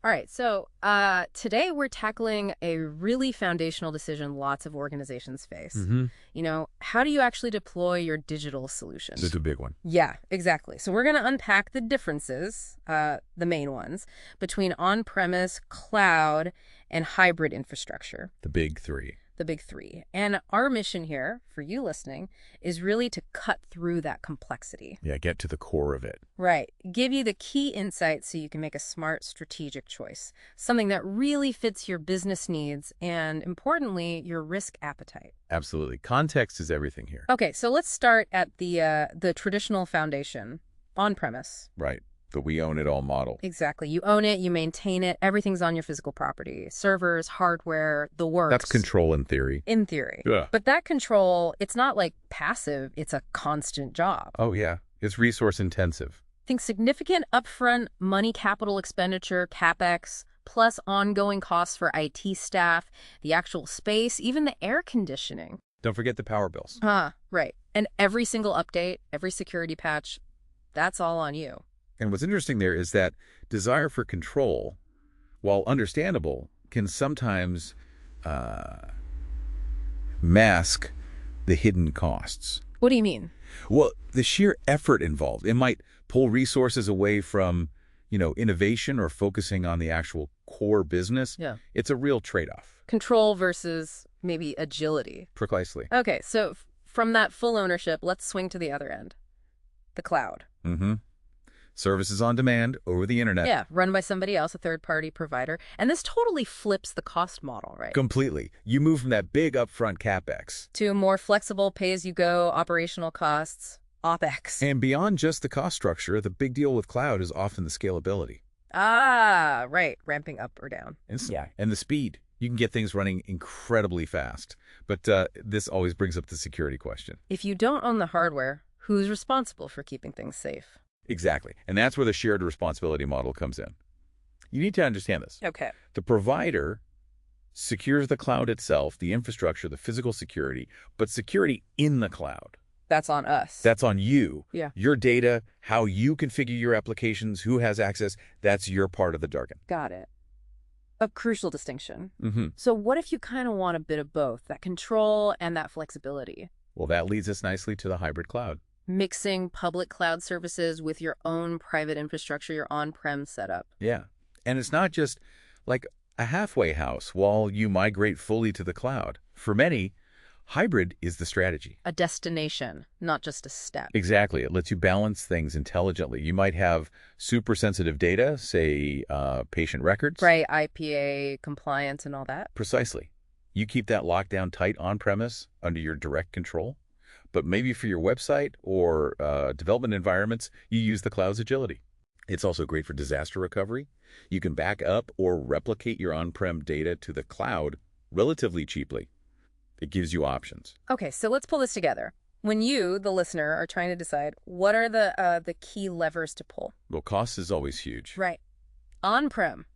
All right, so today we're tackling a really foundational decision lots of organizations face. Mm-hmm. How do you actually deploy your digital That's solutions? a big one. Yeah, exactly. So we're going to unpack the differences, the main ones, between on-premise, cloud, and hybrid infrastructure. The big three. The big three. And our mission here, for you listening, is really to cut through that complexity. Yeah, get to the core of it. Right. Give you the key insights so you can make a smart strategic choice. Something that really fits your business needs and, importantly, your risk appetite. Absolutely. Context is everything here. Okay, so let's start at the traditional foundation, on-premise. Right. The we own it all model. Exactly. You own it, you maintain it, everything's on your physical property. Servers, hardware, the works. That's control in theory. In theory. Yeah. But that control, it's not like passive, it's a constant job. Oh, yeah. It's resource intensive. Think significant upfront money capital expenditure, CapEx, plus ongoing costs for IT staff, the actual space, even the air conditioning. Don't forget the power bills. Right. And every single update, every security patch, that's all on you. And what's interesting there is that desire for control, while understandable, can sometimes mask the hidden costs. What do you mean? Well, the sheer effort involved, it might pull resources away from, innovation or focusing on the actual core business. Yeah. It's a real trade-off. Control versus maybe agility. Precisely. Okay, so from that full ownership, let's swing to the other end. The cloud. Mm-hmm. Services on demand over the internet. Yeah, run by somebody else, a third-party provider. And this totally flips the cost model, right? Completely. You move from that big upfront CapEx. To a more flexible pay-as-you-go operational costs, OpEx. And beyond just the cost structure, the big deal with cloud is often the scalability. Right. Ramping up or down. And the speed. You can get things running incredibly fast. But this always brings up the security question. If you don't own the hardware, who's responsible for keeping things safe? Exactly. And that's where the shared responsibility model comes in. You need to understand this. Okay. The provider secures the cloud itself, the infrastructure, the physical security, but security in the cloud. That's on us. That's on you. Yeah. Your data, how you configure your applications, who has access, that's your part of the jargon. Got it. A crucial distinction. Mm-hmm. So what if you kind of want a bit of both, that control and that flexibility? Well, that leads us nicely to the hybrid cloud. Mixing public cloud services with your own private infrastructure, your on-prem setup. Yeah. And it's not just like a halfway house while you migrate fully to the cloud. For many, hybrid is the strategy. A destination, not just a step. Exactly. It lets you balance things intelligently. You might have super sensitive data, say patient records. Right, IPA compliance and all that. Precisely. You keep that lockdown tight on-premise under your direct control. But maybe for your website or development environments, you use the cloud's agility. It's also great for disaster recovery. You can back up or replicate your on-prem data to the cloud relatively cheaply. It gives you options. Okay, so let's pull this together. When you, the listener, are trying to decide what are the key levers to pull. Well, cost is always huge. Right. On-prem.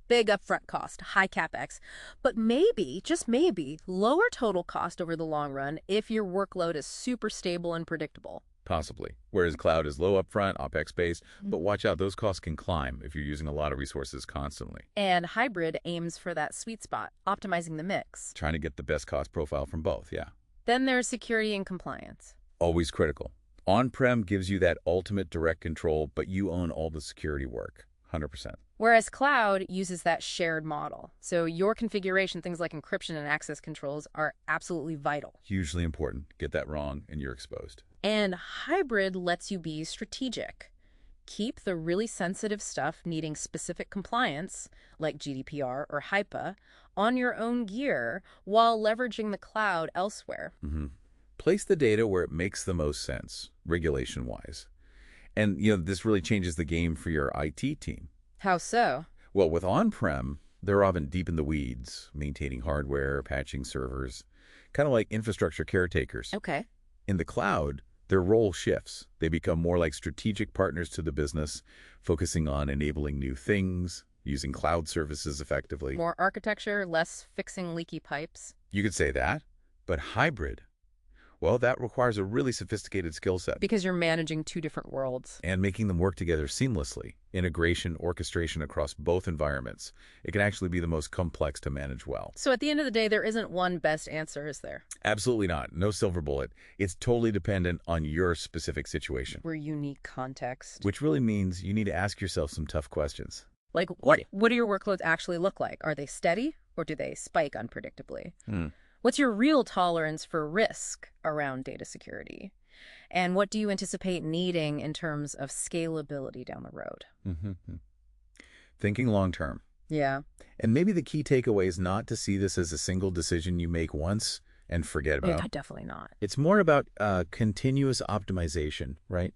Big upfront cost, high CapEx, but maybe, just maybe, lower total cost over the long run if your workload is super stable and predictable. Possibly. Whereas cloud is low upfront, OpEx based, but watch out, those costs can climb if you're using a lot of resources constantly. And hybrid aims for that sweet spot, optimizing the mix. Trying to get the best cost profile from both, yeah. Then there's security and compliance. Always critical. On-prem gives you that ultimate direct control, but you own all the security work, 100%. Whereas cloud uses that shared model. So your configuration, things like encryption and access controls, are absolutely vital. Hugely important. Get that wrong and you're exposed. And hybrid lets you be strategic. Keep the really sensitive stuff needing specific compliance, like GDPR or HIPAA, on your own gear while leveraging the cloud elsewhere. Mm-hmm. Place the data where it makes the most sense, regulation-wise. And, this really changes the game for your IT team. How so? Well, with on-prem, they're often deep in the weeds, maintaining hardware, patching servers, kind of like infrastructure caretakers. Okay. In the cloud, their role shifts. They become more like strategic partners to the business, focusing on enabling new things, using cloud services effectively. More architecture, less fixing leaky pipes. You could say that, but hybrid. Well, that requires a really sophisticated skill set. Because you're managing two different worlds. And making them work together seamlessly, integration, orchestration across both environments, it can actually be the most complex to manage well. So at the end of the day, there isn't one best answer, is there? Absolutely not. No silver bullet. It's totally dependent on your specific situation, We're unique context. which really means you need to ask yourself some tough questions. Like, what do your workloads actually look like? Are they steady or do they spike unpredictably? Hmm. What's your real tolerance for risk around data security? And what do you anticipate needing in terms of scalability down the road? Mm-hmm. Thinking long term. Yeah. And maybe the key takeaway is not to see this as a single decision you make once and forget about. Yeah, definitely not. It's more about continuous optimization, right?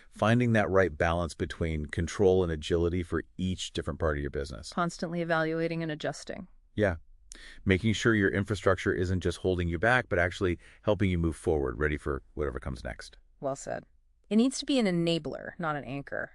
Finding that right balance between control and agility for each different part of your business. Constantly evaluating and adjusting. Yeah. Making sure your infrastructure isn't just holding you back, but actually helping you move forward, ready for whatever comes next. Well said. It needs to be an enabler, not an anchor.